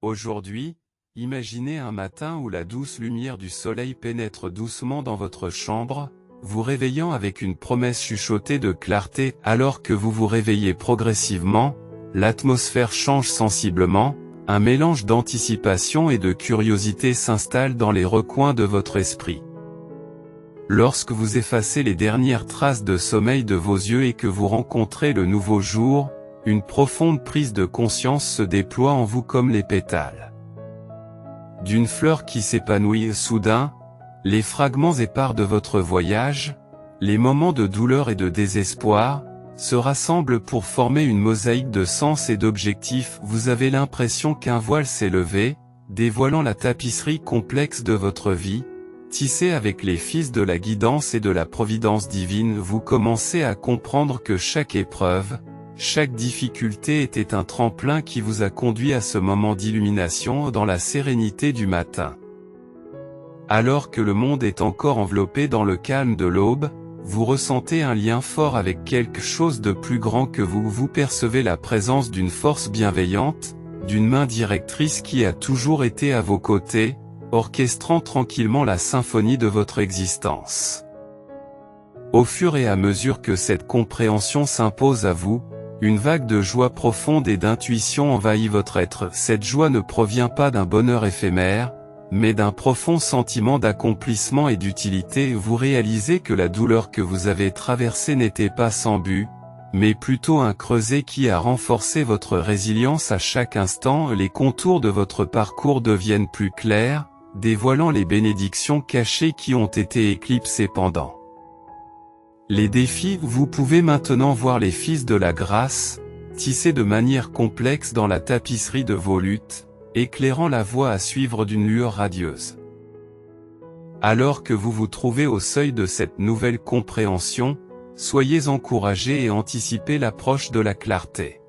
Aujourd'hui, imaginez un matin où la douce lumière du soleil pénètre doucement dans votre chambre, vous réveillant avec une promesse chuchotée de clarté. Alors que vous vous réveillez progressivement, l'atmosphère change sensiblement, un mélange d'anticipation et de curiosité s'installe dans les recoins de votre esprit. Lorsque vous effacez les dernières traces de sommeil de vos yeux et que vous rencontrez le nouveau jour, une profonde prise de conscience se déploie en vous comme les pétales d'une fleur qui s'épanouit. Soudain, les fragments épars de votre voyage, les moments de douleur et de désespoir, se rassemblent pour former une mosaïque de sens et d'objectifs. Vous avez l'impression qu'un voile s'est levé, dévoilant la tapisserie complexe de votre vie, tissée avec les fils de la guidance et de la providence divine. Vous commencez à comprendre que chaque épreuve, chaque difficulté était un tremplin qui vous a conduit à ce moment d'illumination dans la sérénité du matin. Alors que le monde est encore enveloppé dans le calme de l'aube, vous ressentez un lien fort avec quelque chose de plus grand que vous. Vous percevez la présence d'une force bienveillante, d'une main directrice qui a toujours été à vos côtés, orchestrant tranquillement la symphonie de votre existence. Au fur et à mesure que cette compréhension s'impose à vous, une vague de joie profonde et d'intuition envahit votre être. Cette joie ne provient pas d'un bonheur éphémère, mais d'un profond sentiment d'accomplissement et d'utilité. Vous réalisez que la douleur que vous avez traversée n'était pas sans but, mais plutôt un creuset qui a renforcé votre résilience à chaque instant. Les contours de votre parcours deviennent plus clairs, dévoilant les bénédictions cachées qui ont été éclipsées pendant les défis. Vous pouvez maintenant voir les fils de la grâce, tissés de manière complexe dans la tapisserie de vos luttes, éclairant la voie à suivre d'une lueur radieuse. Alors que vous vous trouvez au seuil de cette nouvelle compréhension, soyez encouragés et anticipez l'approche de la clarté.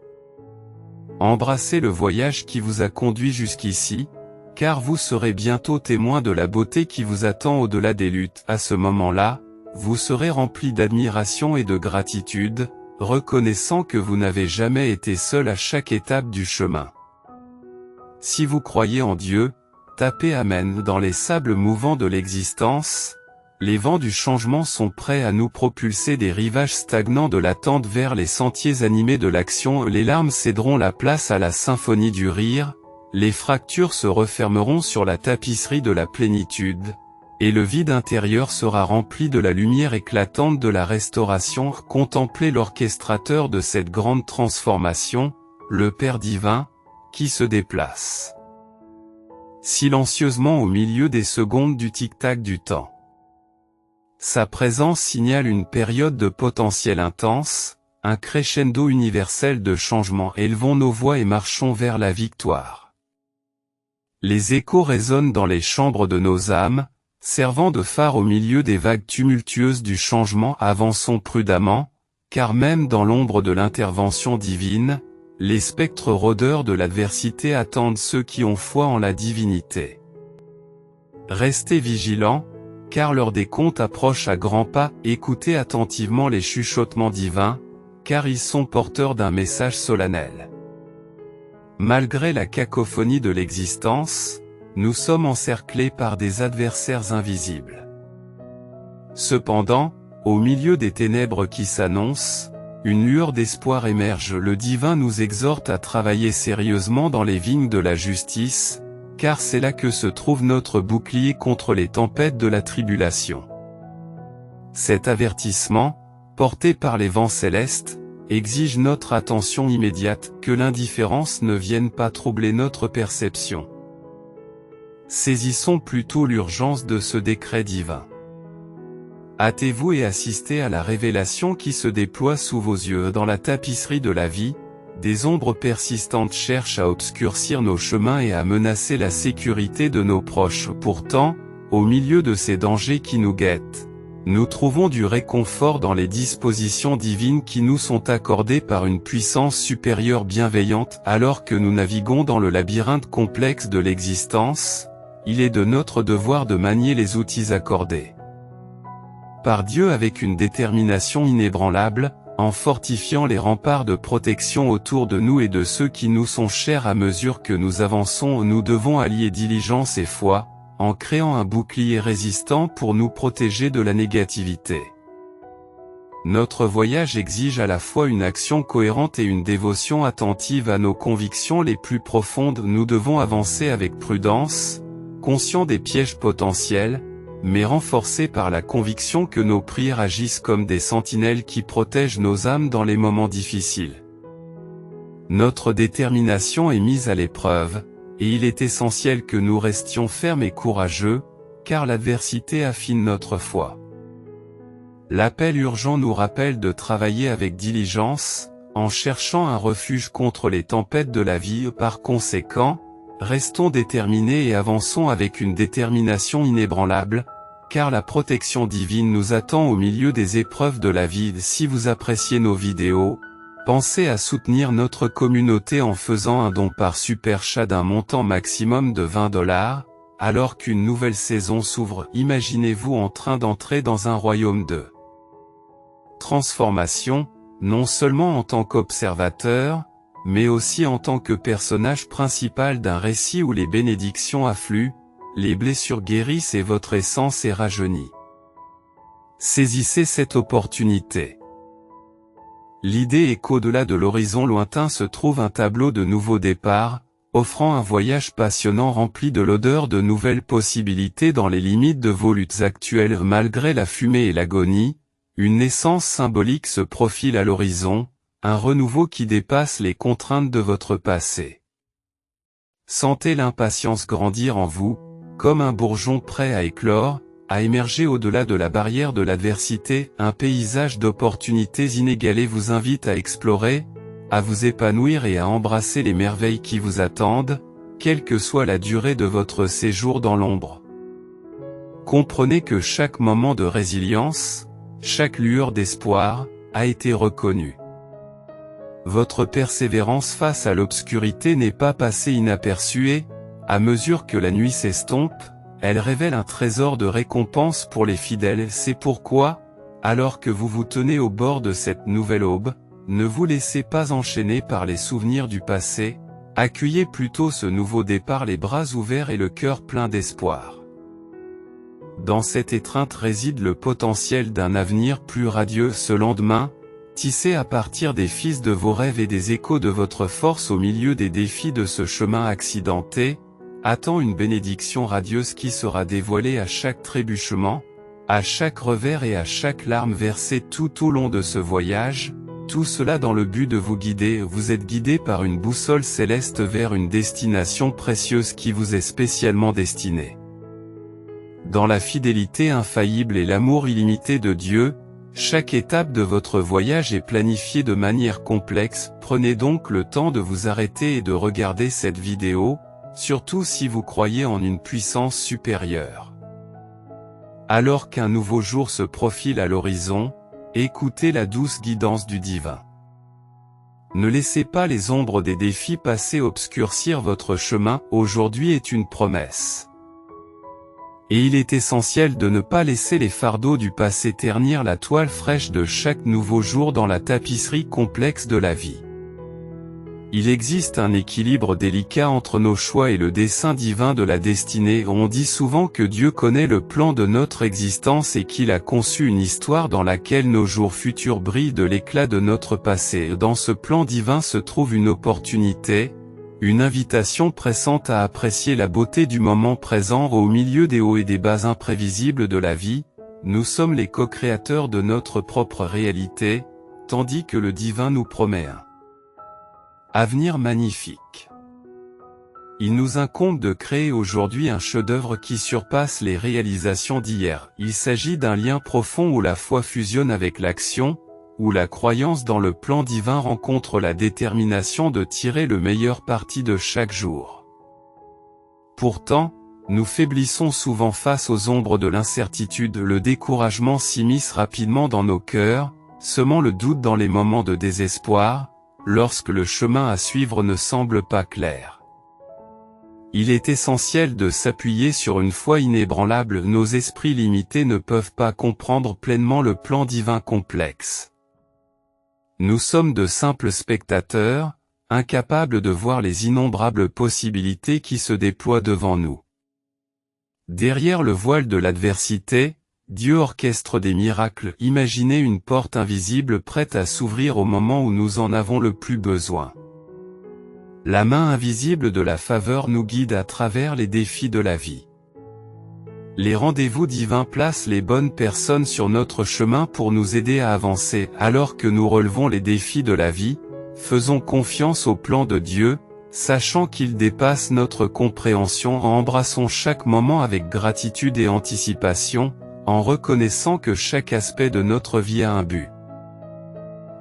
Embrassez le voyage qui vous a conduit jusqu'ici, car vous serez bientôt témoin de la beauté qui vous attend au-delà des luttes. À ce moment-là, vous serez rempli d'admiration et de gratitude, reconnaissant que vous n'avez jamais été seul à chaque étape du chemin. Si vous croyez en Dieu, tapez Amen dans les sables mouvants de l'existence. Les vents du changement sont prêts à nous propulser des rivages stagnants de l'attente vers les sentiers animés de l'action. Les larmes céderont la place à la symphonie du rire, les fractures se refermeront sur la tapisserie de la plénitude, et le vide intérieur sera rempli de la lumière éclatante de la restauration. Contemplez l'orchestrateur de cette grande transformation, le Père divin, qui se déplace silencieusement au milieu des secondes du tic-tac du temps. Sa présence signale une période de potentiel intense, un crescendo universel de changement. Élevons nos voix et marchons vers la victoire. Les échos résonnent dans les chambres de nos âmes, servant de phare au milieu des vagues tumultueuses du changement. Avançons prudemment, car même dans l'ombre de l'intervention divine, les spectres rôdeurs de l'adversité attendent ceux qui ont foi en la divinité. Restez vigilants, car l'heure des comptes approche à grands pas. Écoutez attentivement les chuchotements divins, car ils sont porteurs d'un message solennel. Malgré la cacophonie de l'existence, nous sommes encerclés par des adversaires invisibles. Cependant, au milieu des ténèbres qui s'annoncent, une lueur d'espoir émerge. Le divin nous exhorte à travailler sérieusement dans les vignes de la justice, car c'est là que se trouve notre bouclier contre les tempêtes de la tribulation. Cet avertissement, porté par les vents célestes, exige notre attention immédiate, que l'indifférence ne vienne pas troubler notre perception. Saisissons plutôt l'urgence de ce décret divin. Hâtez-vous et assistez à la révélation qui se déploie sous vos yeux. Dans la tapisserie de la vie, des ombres persistantes cherchent à obscurcir nos chemins et à menacer la sécurité de nos proches. Pourtant, au milieu de ces dangers qui nous guettent, nous trouvons du réconfort dans les dispositions divines qui nous sont accordées par une puissance supérieure bienveillante. Alors que nous naviguons dans le labyrinthe complexe de l'existence, il est de notre devoir de manier les outils accordés par Dieu avec une détermination inébranlable, en fortifiant les remparts de protection autour de nous et de ceux qui nous sont chers. À mesure que nous avançons, nous devons allier diligence et foi, en créant un bouclier résistant pour nous protéger de la négativité. Notre voyage exige à la fois une action cohérente et une dévotion attentive à nos convictions les plus profondes. Nous devons avancer avec prudence, conscients des pièges potentiels, mais renforcés par la conviction que nos prières agissent comme des sentinelles qui protègent nos âmes dans les moments difficiles. Notre détermination est mise à l'épreuve, et il est essentiel que nous restions fermes et courageux, car l'adversité affine notre foi. L'appel urgent nous rappelle de travailler avec diligence, en cherchant un refuge contre les tempêtes de la vie. Par conséquent, restons déterminés et avançons avec une détermination inébranlable, car la protection divine nous attend au milieu des épreuves de la vie. Si vous appréciez nos vidéos, pensez à soutenir notre communauté en faisant un don par Super Chat d'un montant maximum de $20, alors qu'une nouvelle saison s'ouvre. Imaginez-vous en train d'entrer dans un royaume de transformation, non seulement en tant qu'observateur, mais aussi en tant que personnage principal d'un récit où les bénédictions affluent, les blessures guérissent et votre essence est rajeunie. Saisissez cette opportunité. L'idée est qu'au-delà de l'horizon lointain se trouve un tableau de nouveaux départs, offrant un voyage passionnant rempli de l'odeur de nouvelles possibilités dans les limites de vos luttes actuelles. Malgré la fumée et l'agonie, une naissance symbolique se profile à l'horizon, un renouveau qui dépasse les contraintes de votre passé. Sentez l'impatience grandir en vous, comme un bourgeon prêt à éclore, à émerger au-delà de la barrière de l'adversité. Un paysage d'opportunités inégalées vous invite à explorer, à vous épanouir et à embrasser les merveilles qui vous attendent, quelle que soit la durée de votre séjour dans l'ombre. Comprenez que chaque moment de résilience, chaque lueur d'espoir, a été reconnu. Votre persévérance face à l'obscurité n'est pas passée inaperçue et, à mesure que la nuit s'estompe, elle révèle un trésor de récompense pour les fidèles. C'est pourquoi, alors que vous vous tenez au bord de cette nouvelle aube, ne vous laissez pas enchaîner par les souvenirs du passé, accueillez plutôt ce nouveau départ les bras ouverts et le cœur plein d'espoir. Dans cette étreinte réside le potentiel d'un avenir plus radieux. Ce lendemain, tissé à partir des fils de vos rêves et des échos de votre force au milieu des défis de ce chemin accidenté, attend une bénédiction radieuse qui sera dévoilée à chaque trébuchement, à chaque revers et à chaque larme versée tout au long de ce voyage, tout cela dans le but de vous guider. Vous êtes guidé par une boussole céleste vers une destination précieuse qui vous est spécialement destinée. Dans la fidélité infaillible et l'amour illimité de Dieu, chaque étape de votre voyage est planifiée de manière complexe. Prenez donc le temps de vous arrêter et de regarder cette vidéo, surtout si vous croyez en une puissance supérieure. Alors qu'un nouveau jour se profile à l'horizon, écoutez la douce guidance du divin. Ne laissez pas les ombres des défis passés obscurcir votre chemin. Aujourd'hui est une promesse. Et il est essentiel de ne pas laisser les fardeaux du passé ternir la toile fraîche de chaque nouveau jour dans la tapisserie complexe de la vie. Il existe un équilibre délicat entre nos choix et le dessein divin de la destinée. On dit souvent que Dieu connaît le plan de notre existence et qu'il a conçu une histoire dans laquelle nos jours futurs brillent de l'éclat de notre passé. Dans ce plan divin se trouve une opportunité, une invitation pressante à apprécier la beauté du moment présent au milieu des hauts et des bas imprévisibles de la vie. Nous sommes les co-créateurs de notre propre réalité, tandis que le divin nous promet un avenir magnifique. Il nous incombe de créer aujourd'hui un chef-d'œuvre qui surpasse les réalisations d'hier. Il s'agit d'un lien profond où la foi fusionne avec l'action, où la croyance dans le plan divin rencontre la détermination de tirer le meilleur parti de chaque jour. Pourtant, nous faiblissons souvent face aux ombres de l'incertitude. Le découragement s'immisce rapidement dans nos cœurs, semant le doute dans les moments de désespoir, lorsque le chemin à suivre ne semble pas clair. Il est essentiel de s'appuyer sur une foi inébranlable. Nos esprits limités ne peuvent pas comprendre pleinement le plan divin complexe. Nous sommes de simples spectateurs, incapables de voir les innombrables possibilités qui se déploient devant nous. Derrière le voile de l'adversité, Dieu orchestre des miracles. Imaginez une porte invisible prête à s'ouvrir au moment où nous en avons le plus besoin. La main invisible de la faveur nous guide à travers les défis de la vie. Les rendez-vous divins placent les bonnes personnes sur notre chemin pour nous aider à avancer. Alors que nous relevons les défis de la vie, faisons confiance au plan de Dieu, sachant qu'il dépasse notre compréhension. Embrassons chaque moment avec gratitude et anticipation, en reconnaissant que chaque aspect de notre vie a un but.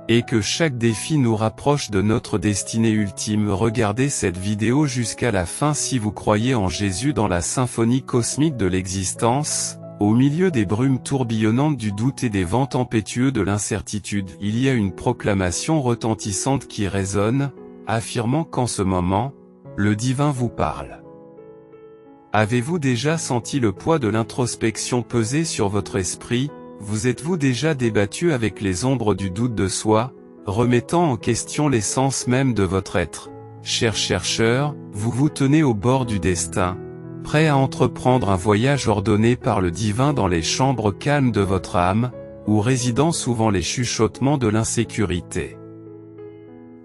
Et que chaque défi nous rapproche de notre destinée ultime. Regardez cette vidéo jusqu'à la fin si vous croyez en Jésus. Dans la symphonie cosmique de l'existence, au milieu des brumes tourbillonnantes du doute et des vents tempétueux de l'incertitude, il y a une proclamation retentissante qui résonne, affirmant qu'en ce moment, le divin vous parle. Avez-vous déjà senti le poids de l'introspection peser sur votre esprit? Vous êtes-vous déjà débattu avec les ombres du doute de soi, remettant en question l'essence même de votre être? Chers chercheurs, vous vous tenez au bord du destin, prêt à entreprendre un voyage ordonné par le divin dans les chambres calmes de votre âme, où résident souvent les chuchotements de l'insécurité.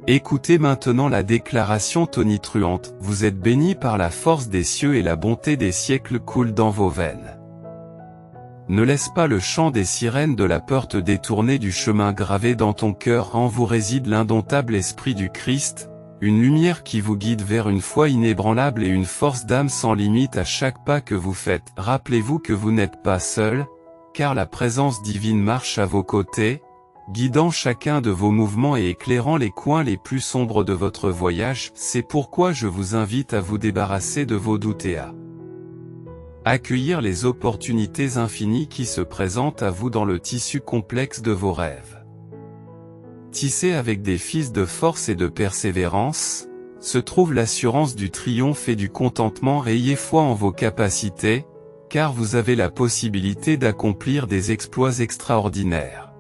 Écoutez maintenant la déclaration tonitruante. Vous êtes béni par la force des cieux et la bonté des siècles coule dans vos veines. Ne laisse pas le chant des sirènes de la peur te détourner du chemin gravé dans ton cœur. En vous réside l'indomptable esprit du Christ, une lumière qui vous guide vers une foi inébranlable et une force d'âme sans limite à chaque pas que vous faites. Rappelez-vous que vous n'êtes pas seul, car la présence divine marche à vos côtés, guidant chacun de vos mouvements et éclairant les coins les plus sombres de votre voyage. C'est pourquoi je vous invite à vous débarrasser de vos doutes et à accueillir les opportunités infinies qui se présentent à vous dans le tissu complexe de vos rêves. Tissé avec des fils de force et de persévérance, se trouve l'assurance du triomphe et du contentement. Ayez foi en vos capacités, car vous avez la possibilité d'accomplir des exploits extraordinaires.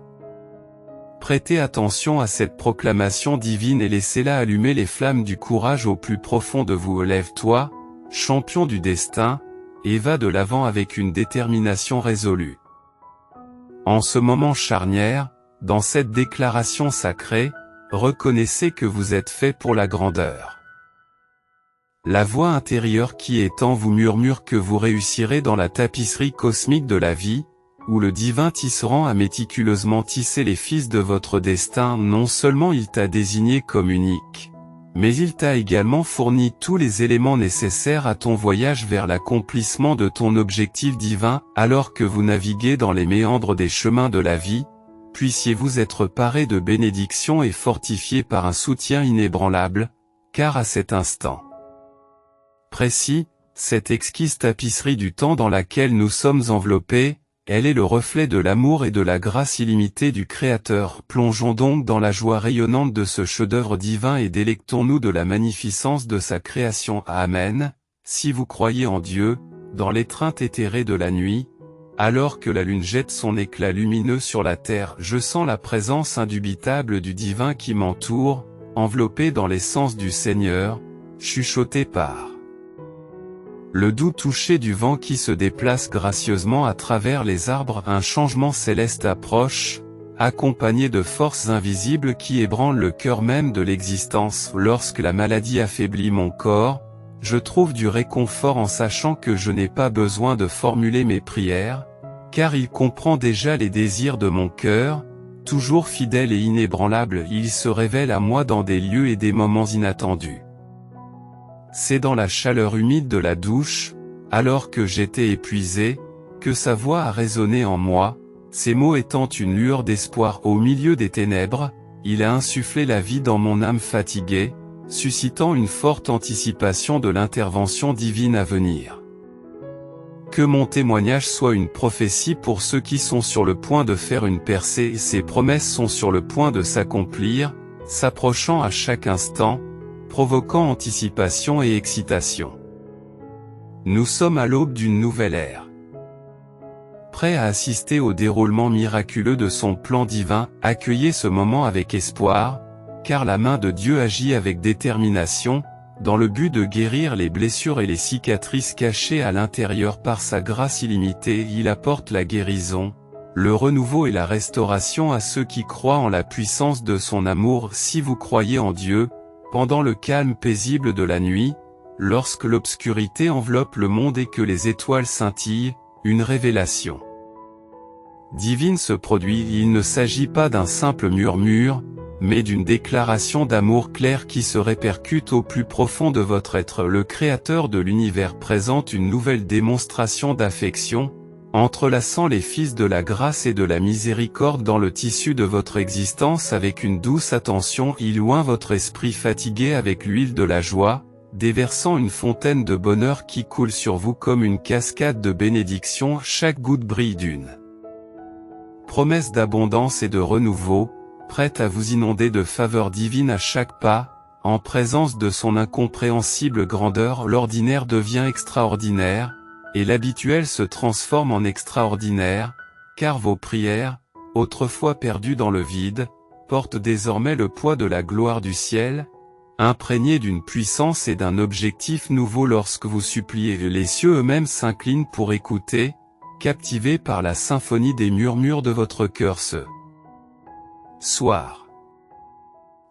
Prêtez attention à cette proclamation divine et laissez-la allumer les flammes du courage au plus profond de vous. Lève-toi, champion du destin, et va de l'avant avec une détermination résolue. En ce moment charnière, dans cette déclaration sacrée, reconnaissez que vous êtes fait pour la grandeur. La voix intérieure qui est en vous murmure que vous réussirez dans la tapisserie cosmique de la vie, où le divin tisserand a méticuleusement tissé les fils de votre destin. Non seulement il t'a désigné comme unique, mais il t'a également fourni tous les éléments nécessaires à ton voyage vers l'accomplissement de ton objectif divin. Alors que vous naviguez dans les méandres des chemins de la vie, puissiez-vous être paré de bénédictions et fortifié par un soutien inébranlable, car à cet instant précis, cette exquise tapisserie du temps dans laquelle nous sommes enveloppés, elle est le reflet de l'amour et de la grâce illimitée du Créateur. Plongeons donc dans la joie rayonnante de ce chef-d'œuvre divin et délectons-nous de la magnificence de sa création. Amen. Si vous croyez en Dieu, dans l'étreinte éthérée de la nuit, alors que la lune jette son éclat lumineux sur la terre, je sens la présence indubitable du divin qui m'entoure, enveloppé dans l'essence du Seigneur, chuchoté par le doux toucher du vent qui se déplace gracieusement à travers les arbres. Un changement céleste approche, accompagné de forces invisibles qui ébranlent le cœur même de l'existence. Lorsque la maladie affaiblit mon corps, je trouve du réconfort en sachant que je n'ai pas besoin de formuler mes prières, car il comprend déjà les désirs de mon cœur. Toujours fidèle et inébranlable, il se révèle à moi dans des lieux et des moments inattendus. C'est dans la chaleur humide de la douche, alors que j'étais épuisé, que sa voix a résonné en moi, ses mots étant une lueur d'espoir au milieu des ténèbres. Il a insufflé la vie dans mon âme fatiguée, suscitant une forte anticipation de l'intervention divine à venir. Que mon témoignage soit une prophétie pour ceux qui sont sur le point de faire une percée. Ces promesses sont sur le point de s'accomplir, s'approchant à chaque instant, provoquant anticipation et excitation. Nous sommes à l'aube d'une nouvelle ère. prêt à assister au déroulement miraculeux de son plan divin. Accueillez ce moment avec espoir, car la main de Dieu agit avec détermination, dans le but de guérir les blessures et les cicatrices cachées à l'intérieur. Par sa grâce illimitée, il apporte la guérison, le renouveau et la restauration à ceux qui croient en la puissance de son amour. Si vous croyez en Dieu, pendant le calme paisible de la nuit, lorsque l'obscurité enveloppe le monde et que les étoiles scintillent, une révélation divine se produit. Il ne s'agit pas d'un simple murmure, mais d'une déclaration d'amour claire qui se répercute au plus profond de votre être. Le Créateur de l'univers présente une nouvelle démonstration d'affection, entrelaçant les fils de la grâce et de la miséricorde dans le tissu de votre existence avec une douce attention. Il oint votre esprit fatigué avec l'huile de la joie, déversant une fontaine de bonheur qui coule sur vous comme une cascade de bénédictions. Chaque goutte brille d'une promesse d'abondance et de renouveau, prête à vous inonder de faveurs divines à chaque pas. En présence de son incompréhensible grandeur, l'ordinaire devient extraordinaire, et l'habituel se transforme en extraordinaire, car vos prières, autrefois perdues dans le vide, portent désormais le poids de la gloire du ciel, imprégnées d'une puissance et d'un objectif nouveau. Lorsque vous suppliez, les cieux eux-mêmes s'inclinent pour écouter, captivés par la symphonie des murmures de votre cœur. Ce soir,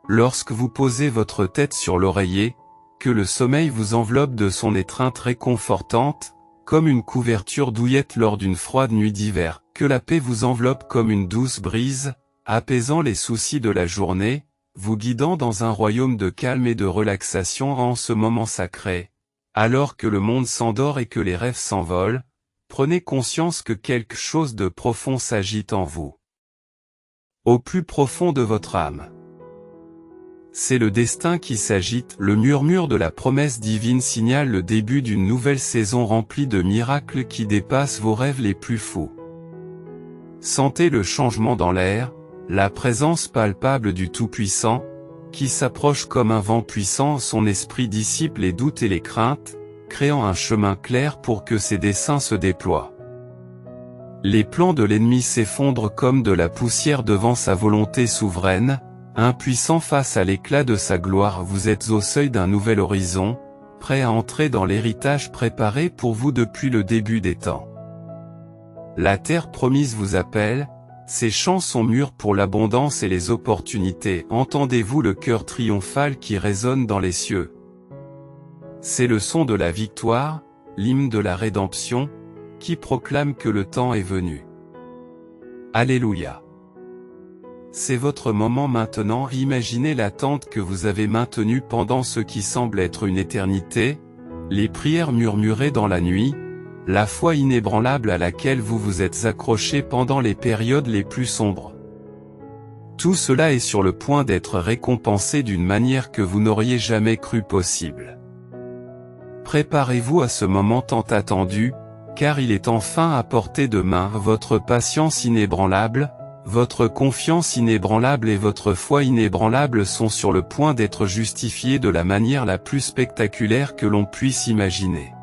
lorsque vous posez votre tête sur l'oreiller, que le sommeil vous enveloppe de son étreinte réconfortante, comme une couverture douillette lors d'une froide nuit d'hiver, que la paix vous enveloppe comme une douce brise, apaisant les soucis de la journée, vous guidant dans un royaume de calme et de relaxation. En ce moment sacré, alors que le monde s'endort et que les rêves s'envolent, prenez conscience que quelque chose de profond s'agite en vous, au plus profond de votre âme. C'est le destin qui s'agite. Le murmure de la promesse divine signale le début d'une nouvelle saison remplie de miracles qui dépassent vos rêves les plus fous. Sentez le changement dans l'air, la présence palpable du Tout-Puissant, qui s'approche comme un vent puissant. Son esprit dissipe les doutes et les craintes, créant un chemin clair pour que ses desseins se déploient. Les plans de l'ennemi s'effondrent comme de la poussière devant sa volonté souveraine, impuissant face à l'éclat de sa gloire. Vous êtes au seuil d'un nouvel horizon, prêt à entrer dans l'héritage préparé pour vous depuis le début des temps. La terre promise vous appelle, ses champs sont mûrs pour l'abondance et les opportunités. Entendez-vous le cœur triomphal qui résonne dans les cieux? C'est le son de la victoire, l'hymne de la rédemption, qui proclame que le temps est venu. Alléluia. C'est votre moment maintenant. Imaginez l'attente que vous avez maintenue pendant ce qui semble être une éternité, les prières murmurées dans la nuit, la foi inébranlable à laquelle vous vous êtes accroché pendant les périodes les plus sombres. Tout cela est sur le point d'être récompensé d'une manière que vous n'auriez jamais cru possible. Préparez-vous à ce moment tant attendu, car il est enfin à portée de main. Votre patience inébranlable, votre confiance inébranlable et votre foi inébranlable sont sur le point d'être justifiées de la manière la plus spectaculaire que l'on puisse imaginer.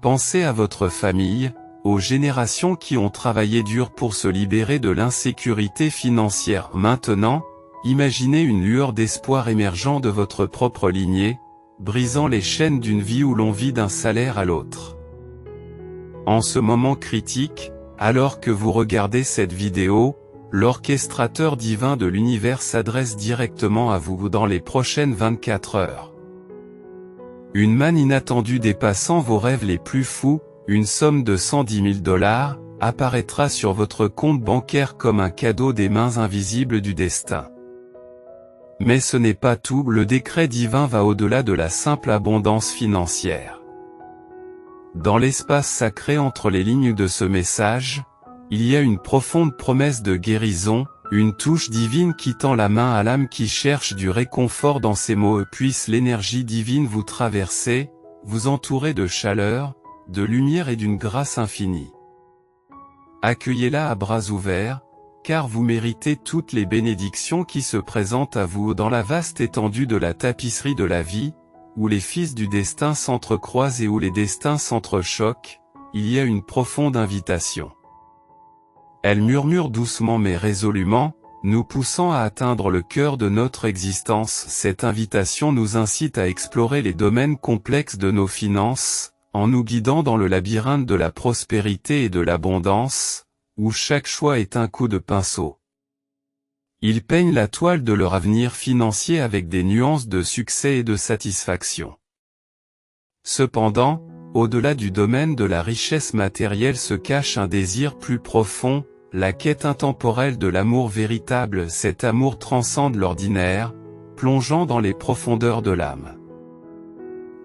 Pensez à votre famille, aux générations qui ont travaillé dur pour se libérer de l'insécurité financière. Maintenant, imaginez une lueur d'espoir émergeant de votre propre lignée, brisant les chaînes d'une vie où l'on vit d'un salaire à l'autre. En ce moment critique, alors que vous regardez cette vidéo, l'orchestrateur divin de l'univers s'adresse directement à vous dans les prochaines 24 heures. Une manne inattendue dépassant vos rêves les plus fous, une somme de $110 000, apparaîtra sur votre compte bancaire comme un cadeau des mains invisibles du destin. Mais ce n'est pas tout, le décret divin va au-delà de la simple abondance financière. Dans l'espace sacré entre les lignes de ce message, il y a une profonde promesse de guérison, une touche divine qui tend la main à l'âme qui cherche du réconfort. Dans ces mots, puisse l'énergie divine vous traverser, vous entourer de chaleur, de lumière et d'une grâce infinie. Accueillez-la à bras ouverts, car vous méritez toutes les bénédictions qui se présentent à vous dans la vaste étendue de la tapisserie de la vie, où les fils du destin s'entrecroisent et où les destins s'entrechoquent. Il y a une profonde invitation. Elle murmure doucement mais résolument, nous poussant à atteindre le cœur de notre existence. Cette invitation nous incite à explorer les domaines complexes de nos finances, en nous guidant dans le labyrinthe de la prospérité et de l'abondance, où chaque choix est un coup de pinceau. Ils peignent la toile de leur avenir financier avec des nuances de succès et de satisfaction. Cependant, au-delà du domaine de la richesse matérielle se cache un désir plus profond, la quête intemporelle de l'amour véritable. Cet amour transcende l'ordinaire, plongeant dans les profondeurs de l'âme.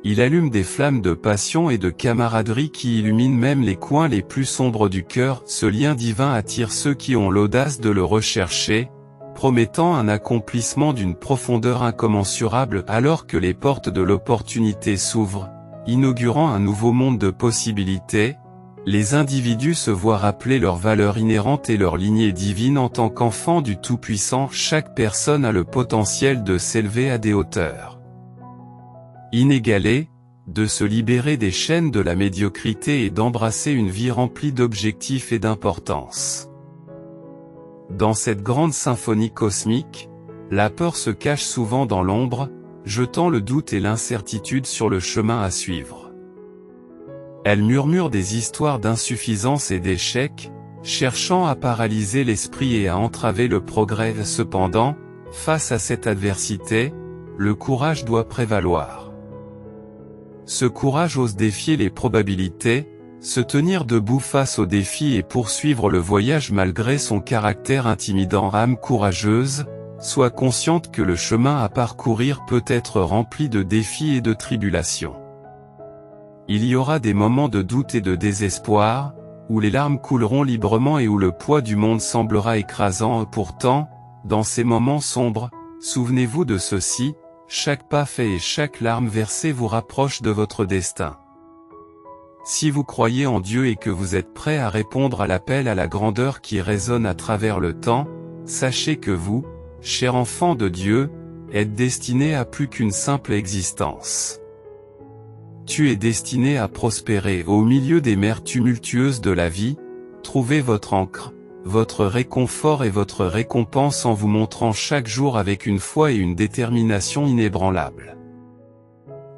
Il allume des flammes de passion et de camaraderie qui illuminent même les coins les plus sombres du cœur. Ce lien divin attire ceux qui ont l'audace de le rechercher, promettant un accomplissement d'une profondeur incommensurable alors que les portes de l'opportunité s'ouvrent, inaugurant un nouveau monde de possibilités. Les individus se voient rappeler leurs valeurs inhérentes et leur lignée divine en tant qu'enfants du Tout-Puissant. Chaque personne a le potentiel de s'élever à des hauteurs inégalées, de se libérer des chaînes de la médiocrité et d'embrasser une vie remplie d'objectifs et d'importance. Dans cette grande symphonie cosmique, la peur se cache souvent dans l'ombre, jetant le doute et l'incertitude sur le chemin à suivre. Elle murmure des histoires d'insuffisance et d'échec, cherchant à paralyser l'esprit et à entraver le progrès. Cependant, face à cette adversité, le courage doit prévaloir. Ce courage ose défier les probabilités, se tenir debout face aux défis et poursuivre le voyage malgré son caractère intimidant. Âme courageuse, sois consciente que le chemin à parcourir peut être rempli de défis et de tribulations. Il y aura des moments de doute et de désespoir, où les larmes couleront librement et où le poids du monde semblera écrasant. Pourtant, dans ces moments sombres, souvenez-vous de ceci, chaque pas fait et chaque larme versée vous rapproche de votre destin. Si vous croyez en Dieu et que vous êtes prêt à répondre à l'appel à la grandeur qui résonne à travers le temps, sachez que vous, cher enfant de Dieu, êtes destiné à plus qu'une simple existence. Tu es destiné à prospérer au milieu des mers tumultueuses de la vie, trouvez votre ancre, votre réconfort et votre récompense en vous montrant chaque jour avec une foi et une détermination inébranlables.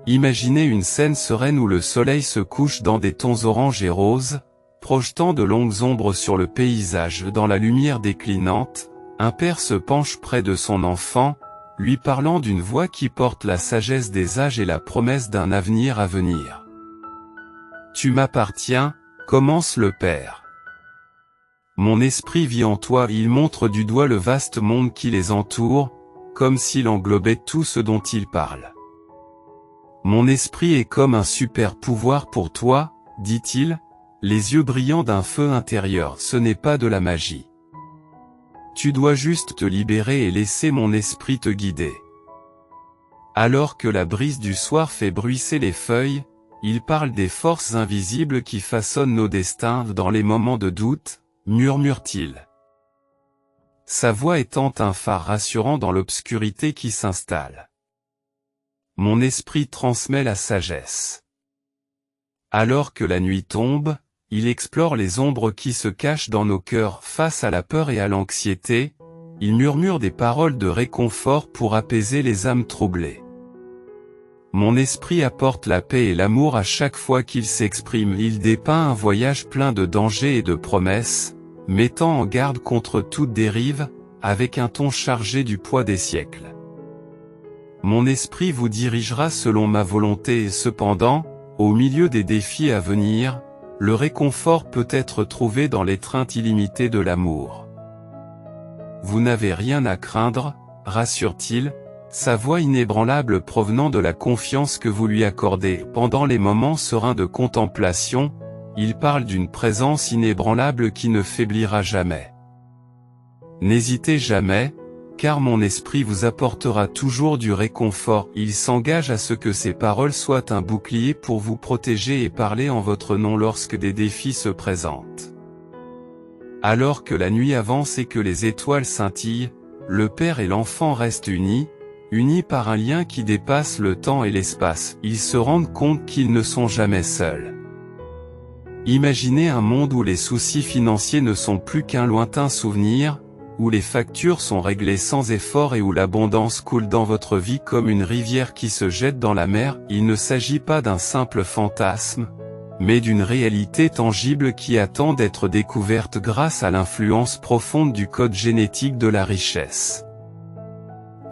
Imaginez une scène sereine où le soleil se couche dans des tons orange et rose, projetant de longues ombres sur le paysage. Dans la lumière déclinante, un père se penche près de son enfant, lui parlant d'une voix qui porte la sagesse des âges et la promesse d'un avenir à venir. Tu m'appartiens, commence le père. Mon esprit vit en toi. Il montre du doigt le vaste monde qui les entoure, comme s'il englobait tout ce dont il parle. Mon esprit est comme un super pouvoir pour toi, dit-il, les yeux brillants d'un feu intérieur. Ce n'est pas de la magie. Tu dois juste te libérer et laisser mon esprit te guider. Alors que la brise du soir fait bruisser les feuilles, il parle des forces invisibles qui façonnent nos destins. Dans les moments de doute, murmure-t-il. Sa voix étant un phare rassurant dans l'obscurité qui s'installe. Mon esprit transmet la sagesse. Alors que la nuit tombe, il explore les ombres qui se cachent dans nos cœurs. Face à la peur et à l'anxiété, il murmure des paroles de réconfort pour apaiser les âmes troublées. Mon esprit apporte la paix et l'amour à chaque fois qu'il s'exprime. Il dépeint un voyage plein de dangers et de promesses, mettant en garde contre toute dérive, avec un ton chargé du poids des siècles. Mon esprit vous dirigera selon ma volonté et cependant, au milieu des défis à venir, le réconfort peut être trouvé dans l'étreinte illimitée de l'amour. Vous n'avez rien à craindre, rassure-t-il, sa voix inébranlable provenant de la confiance que vous lui accordez. Pendant les moments sereins de contemplation, il parle d'une présence inébranlable qui ne faiblira jamais. N'hésitez jamais, car mon esprit vous apportera toujours du réconfort. Il s'engage à ce que ces paroles soient un bouclier pour vous protéger et parler en votre nom lorsque des défis se présentent. Alors que la nuit avance et que les étoiles scintillent, le père et l'enfant restent unis par un lien qui dépasse le temps et l'espace. Ils se rendent compte qu'ils ne sont jamais seuls. Imaginez un monde où les soucis financiers ne sont plus qu'un lointain souvenir, où les factures sont réglées sans effort et où l'abondance coule dans votre vie comme une rivière qui se jette dans la mer. Il ne s'agit pas d'un simple fantasme, mais d'une réalité tangible qui attend d'être découverte grâce à l'influence profonde du code génétique de la richesse.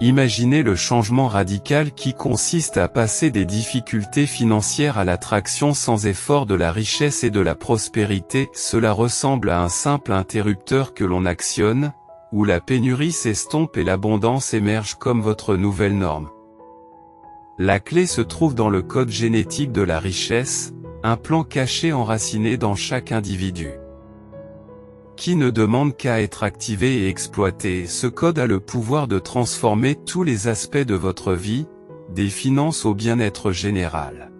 Imaginez le changement radical qui consiste à passer des difficultés financières à l'attraction sans effort de la richesse et de la prospérité. Cela ressemble à un simple interrupteur que l'on actionne, où la pénurie s'estompe et l'abondance émerge comme votre nouvelle norme. La clé se trouve dans le code génétique de la richesse, un plan caché enraciné dans chaque individu, qui ne demande qu'à être activé et exploité. Ce code a le pouvoir de transformer tous les aspects de votre vie, des finances au bien-être général.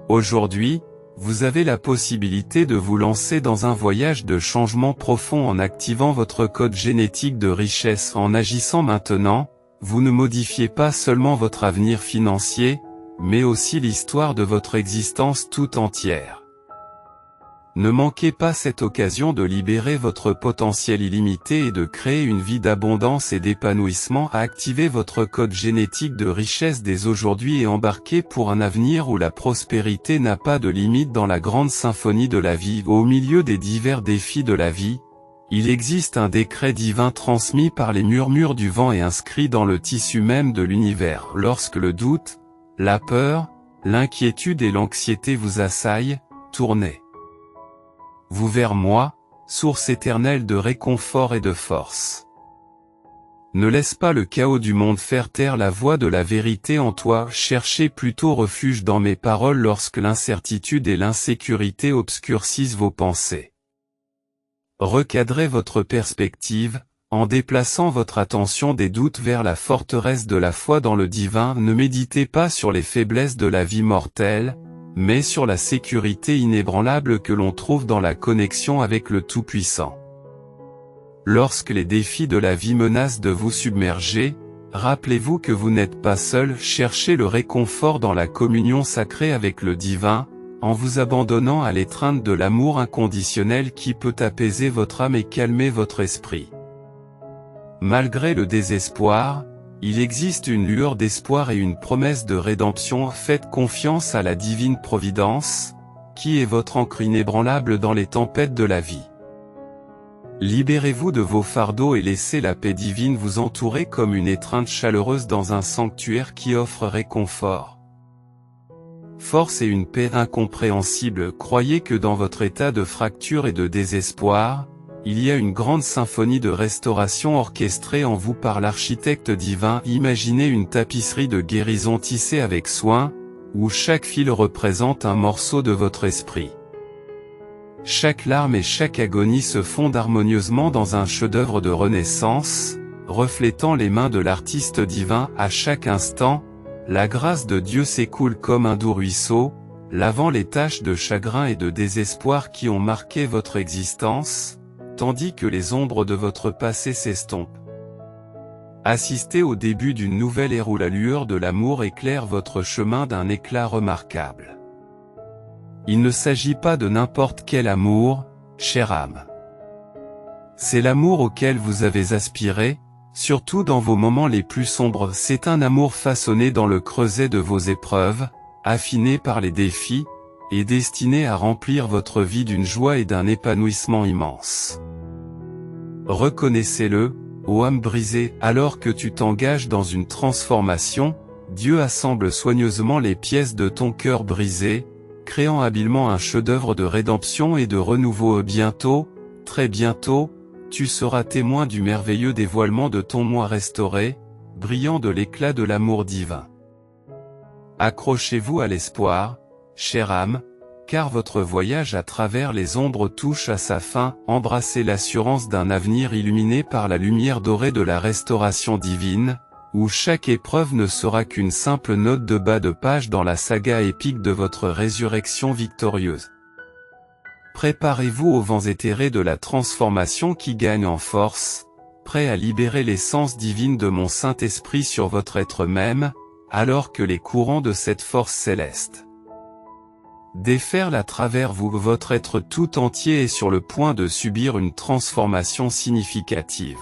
Aujourd'hui, vous avez la possibilité de vous lancer dans un voyage de changement profond en activant votre code génétique de richesse. En agissant maintenant, vous ne modifiez pas seulement votre avenir financier, mais aussi l'histoire de votre existence tout entière. Ne manquez pas cette occasion de libérer votre potentiel illimité et de créer une vie d'abondance et d'épanouissement. Activez votre code génétique de richesse dès aujourd'hui et embarquez pour un avenir où la prospérité n'a pas de limite dans la grande symphonie de la vie. Au milieu des divers défis de la vie, il existe un décret divin transmis par les murmures du vent et inscrit dans le tissu même de l'univers. Lorsque le doute, la peur, l'inquiétude et l'anxiété vous assaillent, tournez vous vers moi, source éternelle de réconfort et de force. Ne laisse pas le chaos du monde faire taire la voix de la vérité en toi. Cherchez plutôt refuge dans mes paroles lorsque l'incertitude et l'insécurité obscurcissent vos pensées. Recadrez votre perspective, en déplaçant votre attention des doutes vers la forteresse de la foi dans le divin. Ne méditez pas sur les faiblesses de la vie mortelle, mais sur la sécurité inébranlable que l'on trouve dans la connexion avec le Tout-Puissant. Lorsque les défis de la vie menacent de vous submerger, rappelez-vous que vous n'êtes pas seul. Cherchez le réconfort dans la communion sacrée avec le divin, en vous abandonnant à l'étreinte de l'amour inconditionnel qui peut apaiser votre âme et calmer votre esprit. Malgré le désespoir, il existe une lueur d'espoir et une promesse de rédemption. Faites confiance à la divine providence, qui est votre ancre inébranlable dans les tempêtes de la vie. Libérez-vous de vos fardeaux et laissez la paix divine vous entourer comme une étreinte chaleureuse dans un sanctuaire qui offre réconfort, force et une paix incompréhensible. Croyez que dans votre état de fracture et de désespoir, il y a une grande symphonie de restauration orchestrée en vous par l'architecte divin. Imaginez une tapisserie de guérison tissée avec soin, où chaque fil représente un morceau de votre esprit. Chaque larme et chaque agonie se fondent harmonieusement dans un chef-d'œuvre de renaissance, reflétant les mains de l'artiste divin. À chaque instant, la grâce de Dieu s'écoule comme un doux ruisseau, lavant les taches de chagrin et de désespoir qui ont marqué votre existence, tandis que les ombres de votre passé s'estompent. Assistez au début d'une nouvelle ère où la lueur de l'amour éclaire votre chemin d'un éclat remarquable. Il ne s'agit pas de n'importe quel amour, chère âme. C'est l'amour auquel vous avez aspiré, surtout dans vos moments les plus sombres. C'est un amour façonné dans le creuset de vos épreuves, affiné par les défis, et destiné à remplir votre vie d'une joie et d'un épanouissement immense. Reconnaissez-le, ô âme brisée. Alors que tu t'engages dans une transformation, Dieu assemble soigneusement les pièces de ton cœur brisé, créant habilement un chef-d'œuvre de rédemption et de renouveau. Bientôt, très bientôt, tu seras témoin du merveilleux dévoilement de ton moi restauré, brillant de l'éclat de l'amour divin. Accrochez-vous à l'espoir, chère âme, car votre voyage à travers les ombres touche à sa fin. Embrassez l'assurance d'un avenir illuminé par la lumière dorée de la restauration divine, où chaque épreuve ne sera qu'une simple note de bas de page dans la saga épique de votre résurrection victorieuse. Préparez-vous aux vents éthérés de la transformation qui gagne en force, prêt à libérer l'essence divine de mon Saint-Esprit sur votre être même, alors que les courants de cette force céleste déferle à travers vous. Votre être tout entier est sur le point de subir une transformation significative.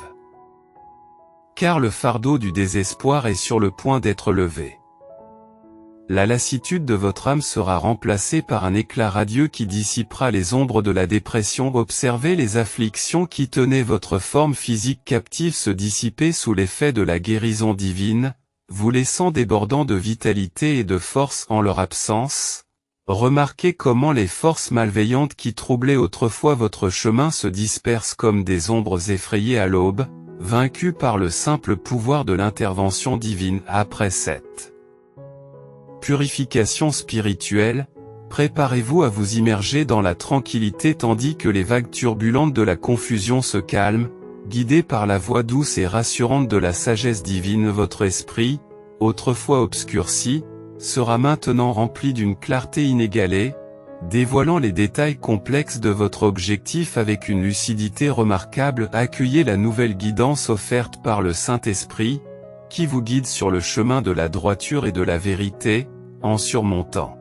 Car le fardeau du désespoir est sur le point d'être levé. La lassitude de votre âme sera remplacée par un éclat radieux qui dissipera les ombres de la dépression. Observez les afflictions qui tenaient votre forme physique captive se dissiper sous l'effet de la guérison divine, vous laissant débordant de vitalité et de force en leur absence. Remarquez comment les forces malveillantes qui troublaient autrefois votre chemin se dispersent comme des ombres effrayées à l'aube, vaincues par le simple pouvoir de l'intervention divine. Après cette purification spirituelle, préparez-vous à vous immerger dans la tranquillité tandis que les vagues turbulentes de la confusion se calment, guidées par la voix douce et rassurante de la sagesse divine. Votre esprit, autrefois obscurci, sera maintenant rempli d'une clarté inégalée, dévoilant les détails complexes de votre objectif avec une lucidité remarquable. Accueillez la nouvelle guidance offerte par le Saint-Esprit, qui vous guide sur le chemin de la droiture et de la vérité, en surmontant